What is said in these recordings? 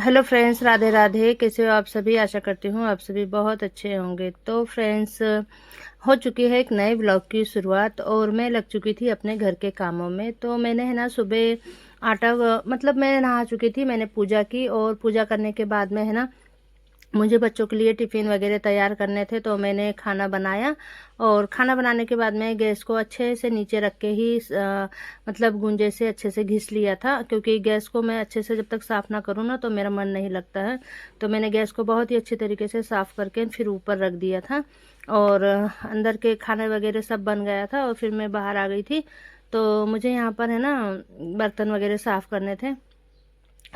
Hello friends, Radhe Radhe. कैसे हो आप सभी? आशा करती हूँ आप सभी बहुत अच्छे होंगे। तो फ्रेंड्स, हो चुकी है एक नए ब्लॉग की शुरुआत और मैं लग चुकी थी अपने घर के कामों में। तो मैंने है ना सुबह आटा मतलब मैं नहा चुकी थी, मैंने पूजा की और पूजा करने के बाद में है ना मुझे बच्चों के लिए टिफ़िन वगैरह तैयार करने थे। तो मैंने खाना बनाया और खाना बनाने के बाद मैं गैस को अच्छे से नीचे रख के ही मतलब गूंजे से अच्छे से घिस लिया था, क्योंकि गैस को मैं अच्छे से जब तक साफ़ ना करूँ ना तो मेरा मन नहीं लगता है। तो मैंने गैस को बहुत ही अच्छे तरीके से साफ़ करके फिर ऊपर रख दिया था और अंदर के खाने वगैरह सब बन गया था और फिर मैं बाहर आ गई थी। तो मुझे यहाँ पर है ना बर्तन वगैरह साफ़ करने थे,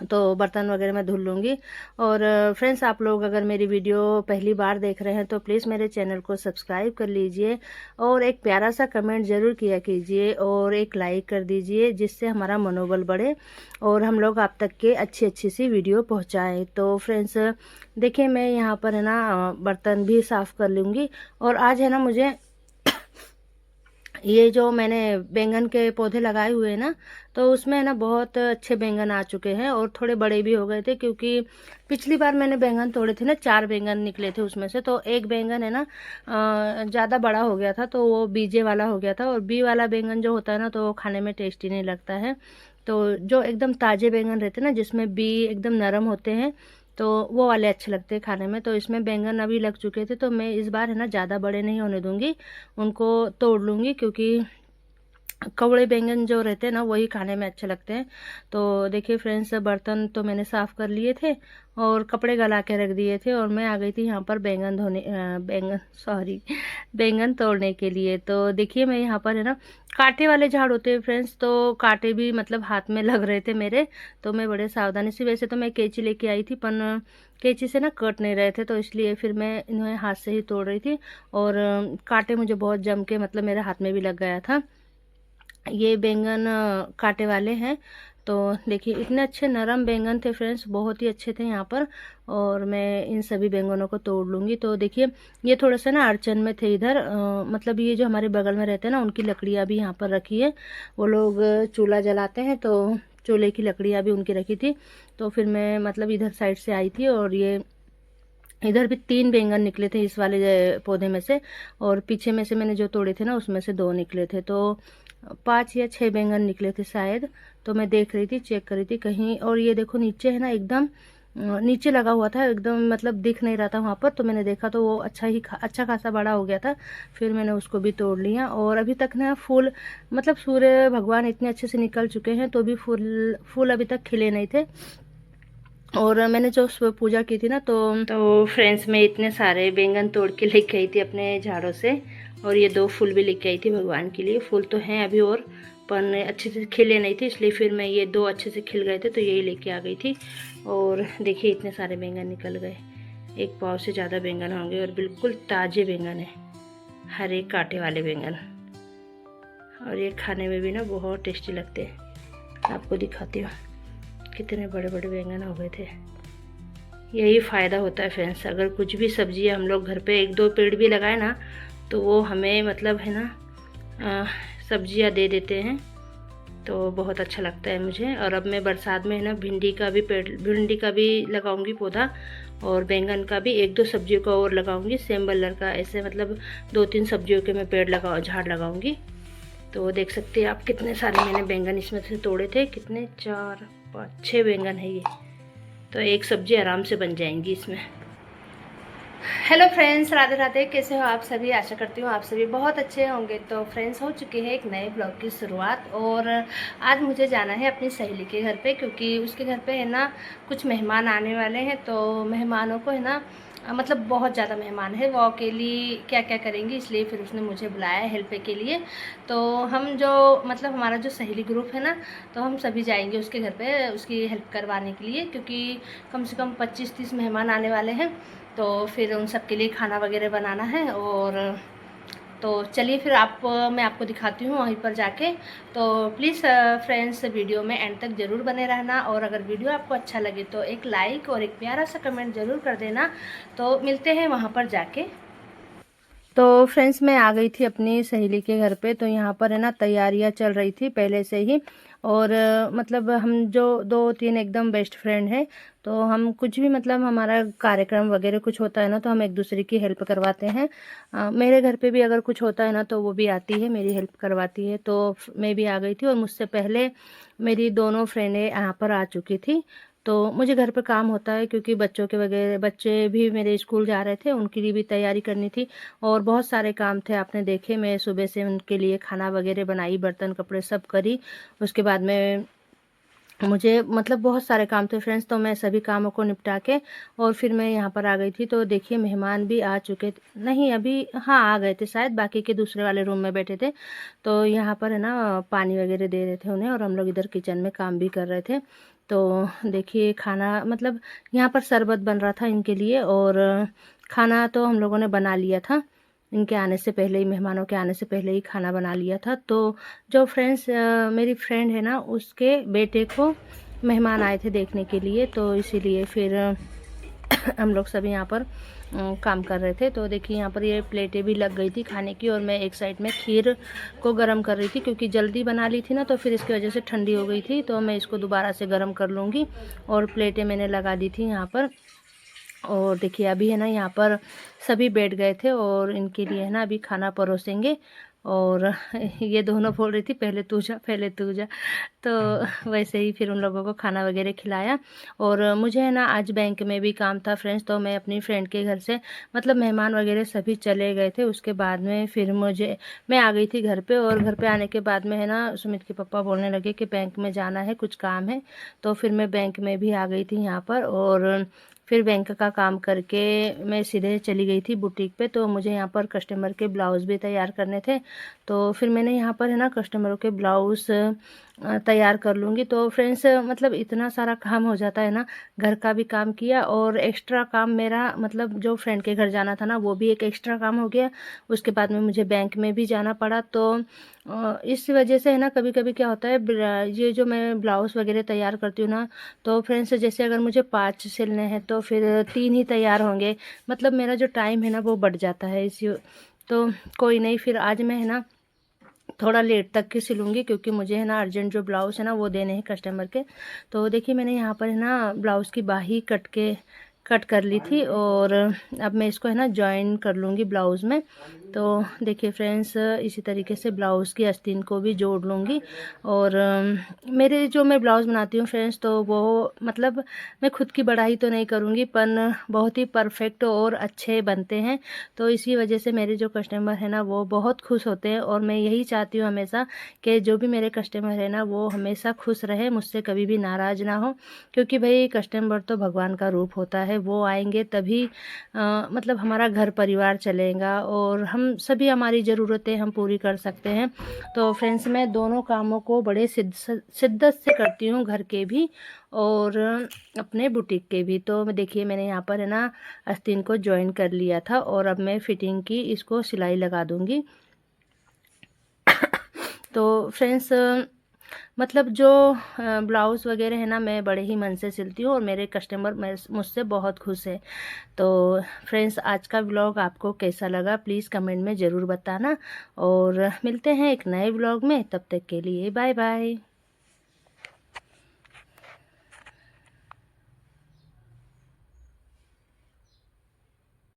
तो बर्तन वगैरह मैं धुल लूँगी। और फ्रेंड्स, आप लोग अगर मेरी वीडियो पहली बार देख रहे हैं तो प्लीज़ मेरे चैनल को सब्सक्राइब कर लीजिए और एक प्यारा सा कमेंट ज़रूर किया कीजिए और एक लाइक कर दीजिए, जिससे हमारा मनोबल बढ़े और हम लोग आप तक के अच्छी अच्छी सी वीडियो पहुंचाएं। तो फ्रेंड्स, देखिए मैं यहाँ पर है ना बर्तन भी साफ़ कर लूँगी। और आज है ना मुझे ये जो मैंने बैंगन के पौधे लगाए हुए हैं ना, तो उसमें है ना बहुत अच्छे बैंगन आ चुके हैं और थोड़े बड़े भी हो गए थे, क्योंकि पिछली बार मैंने बैंगन तोड़े थे ना 4 बैंगन निकले थे उसमें से। तो एक बैंगन है ना ज़्यादा बड़ा हो गया था, तो वो बीजे वाला हो गया था। और बी वाला बैंगन जो होता है ना तो वो खाने में टेस्टी नहीं लगता है। तो जो एकदम ताज़े बैंगन रहते हैं ना, जिसमें बी एकदम नरम होते हैं, तो वो वाले अच्छे लगते हैं खाने में। तो इसमें बैंगन अभी लग चुके थे, तो मैं इस बार है ना ज़्यादा बड़े नहीं होने दूंगी, उनको तोड़ लूँगी, क्योंकि कवड़े बैंगन जो रहते हैं ना वही खाने में अच्छे लगते हैं। तो देखिए फ्रेंड्स, बर्तन तो मैंने साफ़ कर लिए थे और कपड़े गला के रख दिए थे और मैं आ गई थी यहाँ पर बैंगन धोने बैंगन सॉरी बैंगन तोड़ने के लिए। तो देखिए मैं यहाँ पर है ना कांटे वाले झाड़ होते हैं फ्रेंड्स, तो कांटे भी मतलब हाथ में लग रहे थे मेरे। तो मैं बड़े सावधानी से, वैसे तो मैं कैंची लेके आई थी पर कैंची से ना कट नहीं रहे थे, तो इसलिए फिर मैं इन्हें हाथ से ही तोड़ रही थी। और कांटे मुझे बहुत जम के मतलब मेरे हाथ में भी लग गया था। ये बैंगन कांटे वाले हैं। तो देखिए इतने अच्छे नरम बैंगन थे फ्रेंड्स, बहुत ही अच्छे थे यहाँ पर। और मैं इन सभी बैंगनों को तोड़ लूँगी। तो देखिए ये थोड़ा सा ना अड़चन में थे इधर, मतलब ये जो हमारे बगल में रहते हैं ना उनकी लकड़ियाँ भी यहाँ पर रखी है। वो लोग चूल्हा जलाते हैं, तो चूल्हे की लकड़ियाँ भी उनकी रखी थी। तो फिर मैं मतलब इधर साइड से आई थी और ये इधर भी 3 बैंगन निकले थे इस वाले पौधे में से, और पीछे में से मैंने जो तोड़े थे ना उसमें से 2 निकले थे। तो 5 या 6 बैंगन निकले थे शायद। तो मैं देख रही थी, चेक कर रही थी कहीं। और ये देखो नीचे है ना एकदम नीचे लगा हुआ था एकदम, मतलब दिख नहीं रहा था वहाँ पर। तो मैंने देखा तो वो अच्छा खासा बड़ा हो गया था। फिर मैंने उसको भी तोड़ लिया। और अभी तक ना फूल, मतलब सूर्य भगवान इतने अच्छे से निकल चुके हैं तो भी फूल फूल अभी तक खिले नहीं थे। और मैंने जो सुबह पूजा की थी ना, तो फ्रेंड्स मैं इतने सारे बैंगन तोड़ के लेके आई थी अपने झाड़ों से। और ये 2 फूल भी लेके आई थी भगवान के लिए। फूल तो हैं अभी और, पर अच्छे से खिले नहीं थे, इसलिए फिर मैं ये 2 अच्छे से खिल गए थे तो यही लेके आ गई थी। और देखिए इतने सारे बैंगन निकल गए, 1 पाव से ज़्यादा बैंगन होंगे और बिल्कुल ताज़े बैंगन है, हरे कांटे वाले बैंगन। और ये खाने में भी ना बहुत टेस्टी लगते हैं। आपको दिखाती हूँ कितने बड़े बड़े बैंगन हो गए थे। यही फ़ायदा होता है फ्रेंड्स, अगर कुछ भी सब्जी हम लोग घर पे 1-2 पेड़ भी लगाए ना, तो वो हमें मतलब है ना सब्जियां दे देते हैं। तो बहुत अच्छा लगता है मुझे। और अब मैं बरसात में है ना भिंडी का भी लगाऊंगी पौधा, और बैंगन का भी 1-2 सब्जियों का और लगाऊंगी, सेम बल्लर का, ऐसे मतलब 2-3 सब्जियों के मैं झाड़ लगाऊंगी। तो देख सकते हैं आप कितने सारे मैंने बैंगन इसमें से तोड़े थे। कितने, 4, 5, 6 बैंगन है ये। तो एक सब्जी आराम से बन जाएंगी इसमें। Hello friends, Radhe Radhe. कैसे हो आप सभी? आशा करती हूँ आप सभी बहुत अच्छे होंगे। तो फ्रेंड्स, हो चुकी है एक नए ब्लॉग की शुरुआत और आज मुझे जाना है अपनी सहेली के घर पे, क्योंकि उसके घर पे है ना कुछ मेहमान आने वाले हैं। तो मेहमानों को है ना मतलब बहुत ज़्यादा मेहमान है, वो अकेली क्या क्या करेंगी, इसलिए फिर उसने मुझे बुलाया है हेल्प के लिए। तो हम जो मतलब हमारा जो सहेली ग्रुप है ना, तो हम सभी जाएंगे उसके घर पे उसकी हेल्प करवाने के लिए, क्योंकि कम से कम 25-30 मेहमान आने वाले हैं। तो फिर उन सब के लिए खाना वगैरह बनाना है। और तो चलिए फिर मैं आपको दिखाती हूँ वहीं पर जाके। तो प्लीज़ फ्रेंड्स, वीडियो में एंड तक ज़रूर बने रहना, और अगर वीडियो आपको अच्छा लगे तो एक लाइक और एक प्यारा सा कमेंट ज़रूर कर देना। तो मिलते हैं वहाँ पर जाके। तो फ्रेंड्स, मैं आ गई थी अपनी सहेली के घर पे। तो यहाँ पर है ना तैयारियाँ चल रही थी पहले से ही। और मतलब हम जो 2-3 एकदम बेस्ट फ्रेंड हैं, तो हम कुछ भी मतलब हमारा कार्यक्रम वगैरह कुछ होता है ना, तो हम एक दूसरे की हेल्प करवाते हैं। मेरे घर पे भी अगर कुछ होता है ना, तो वो भी आती है, मेरी हेल्प करवाती है। तो मैं भी आ गई थी और मुझसे पहले मेरी दोनों फ्रेंडें यहाँ पर आ चुकी थी। तो मुझे घर पे काम होता है, क्योंकि बच्चों के वगैरह बच्चे भी मेरे स्कूल जा रहे थे, उनके लिए भी तैयारी करनी थी और बहुत सारे काम थे। आपने देखे, मैं सुबह से उनके लिए खाना वगैरह बनाई, बर्तन कपड़े सब करी। उसके बाद में मुझे मतलब बहुत सारे काम थे फ्रेंड्स, तो मैं सभी कामों को निपटा के और फिर मैं यहाँ पर आ गई थी। तो देखिए मेहमान भी आ चुके नहीं अभी, हाँ आ गए थे शायद, बाकी के दूसरे वाले रूम में बैठे थे। तो यहाँ पर है ना पानी वगैरह दे रहे थे उन्हें, और हम लोग इधर किचन में काम भी कर रहे थे। तो देखिए खाना मतलब यहाँ पर शरबत बन रहा था इनके लिए, और खाना तो हम लोगों ने बना लिया था इनके आने से पहले ही, मेहमानों के आने से पहले ही खाना बना लिया था। तो जो फ्रेंड्स मेरी फ्रेंड है ना, उसके बेटे को मेहमान आए थे देखने के लिए, तो इसीलिए फिर हम लोग सब यहाँ पर काम कर रहे थे। तो देखिए यहाँ पर ये प्लेटें भी लग गई थी खाने की, और मैं एक साइड में खीर को गर्म कर रही थी, क्योंकि जल्दी बना ली थी ना, तो फिर इसकी वजह से ठंडी हो गई थी। तो मैं इसको दोबारा से गर्म कर लूँगी, और प्लेटें मैंने लगा दी थी यहाँ पर। और देखिए अभी है ना यहाँ पर सभी बैठ गए थे, और इनके लिए है ना अभी खाना परोसेंगे। और ये दोनों बोल रही थी पहले तू जा, पहले तू जा। तो वैसे ही फिर उन लोगों को खाना वगैरह खिलाया। और मुझे है ना आज बैंक में भी काम था फ्रेंड्स, तो मैं अपनी फ्रेंड के घर से मतलब मेहमान वगैरह सभी चले गए थे। उसके बाद में फिर मैं आ गई थी घर पे, और घर पे आने के बाद में है ना सुमित के पापा बोलने लगे कि बैंक में जाना है, कुछ काम है। तो फिर मैं बैंक में भी आ गई थी यहाँ पर, और फिर बैंक का काम करके मैं सीधे चली गई थी बुटीक पे। तो मुझे यहाँ पर कस्टमर के ब्लाउज़ भी तैयार करने थे, तो फिर मैंने यहाँ पर है ना कस्टमरों के ब्लाउज़ तैयार कर लूँगी। तो फ्रेंड्स मतलब इतना सारा काम हो जाता है ना, घर का भी काम किया और एक्स्ट्रा काम मेरा मतलब जो फ्रेंड के घर जाना था ना, वो भी एक एक्स्ट्रा काम हो गया। उसके बाद में मुझे बैंक में भी जाना पड़ा। तो इस वजह से है ना कभी कभी क्या होता है, ये जो मैं ब्लाउज़ वगैरह तैयार करती हूँ ना, तो फ्रेंड्स जैसे अगर मुझे 5 सिलने हैं तो फिर 3 ही तैयार होंगे, मतलब मेरा जो टाइम है ना वो बढ़ जाता है इसी। तो कोई नहीं, फिर आज मैं है ना थोड़ा लेट तक की सिलूँगी, क्योंकि मुझे है ना अर्जेंट जो ब्लाउज़ है ना वो देने हैं कस्टमर के। तो देखिए मैंने यहाँ पर है ना ब्लाउज़ की बाही कट कर ली थी, और अब मैं इसको है ना जॉइन कर लूँगी ब्लाउज़ में। तो देखिए फ्रेंड्स इसी तरीके से ब्लाउज़ की आस्तीन को भी जोड़ लूँगी। और मेरे जो मैं ब्लाउज़ बनाती हूँ फ्रेंड्स, तो वो मतलब मैं खुद की बड़ाई तो नहीं करूँगी, पर बहुत ही परफेक्ट और अच्छे बनते हैं। तो इसी वजह से मेरे जो कस्टमर है ना वो बहुत खुश होते हैं, और मैं यही चाहती हूँ हमेशा कि जो भी मेरे कस्टमर है ना वो हमेशा खुश रहे, मुझसे कभी भी नाराज़ ना हो। क्योंकि भाई कस्टमर तो भगवान का रूप होता है, वो आएंगे तभी मतलब हमारा घर परिवार चलेगा, और हम सभी हमारी ज़रूरतें हम पूरी कर सकते हैं। तो फ्रेंड्स मैं दोनों कामों को बड़े शिद्दत से करती हूँ, घर के भी और अपने बुटीक के भी। तो देखिए मैंने यहाँ पर है ना आस्तीन को जॉइन कर लिया था, और अब मैं फिटिंग की इसको सिलाई लगा दूँगी। तो फ्रेंड्स मतलब जो ब्लाउज़ वगैरह है ना मैं बड़े ही मन से सिलती हूँ, और मेरे कस्टमर मुझसे बहुत खुश है। तो फ्रेंड्स आज का व्लॉग आपको कैसा लगा प्लीज़ कमेंट में ज़रूर बताना, और मिलते हैं एक नए व्लॉग में। तब तक के लिए बाय बाय।